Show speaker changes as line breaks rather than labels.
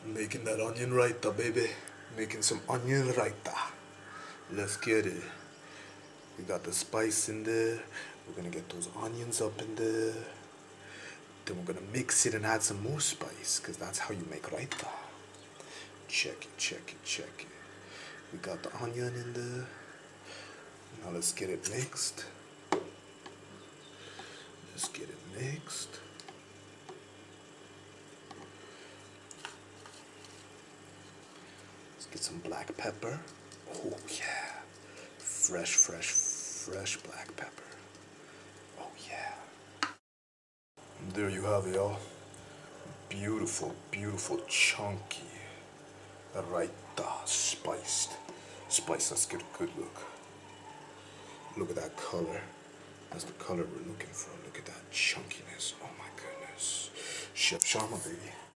Making that onion raita, baby. Making some onion raita. Let's get it. We got the spice in there. We're gonna get those onions up in there. Then we're gonna mix it and add some more spice, because that's how you make raita. Check it, check it, check it. We got the onion in there. Now let's get it mixed. Let's get it mixed. Let's get some black pepper. Oh yeah. Fresh, fresh, fresh black pepper. Oh yeah. And there you have it, y'all. Beautiful, beautiful, chunky raita, spiced. Spice, let's get a good look. Look at that color. That's the color we're looking for. Look at that chunkiness. Oh my goodness. Chef Sharma, baby.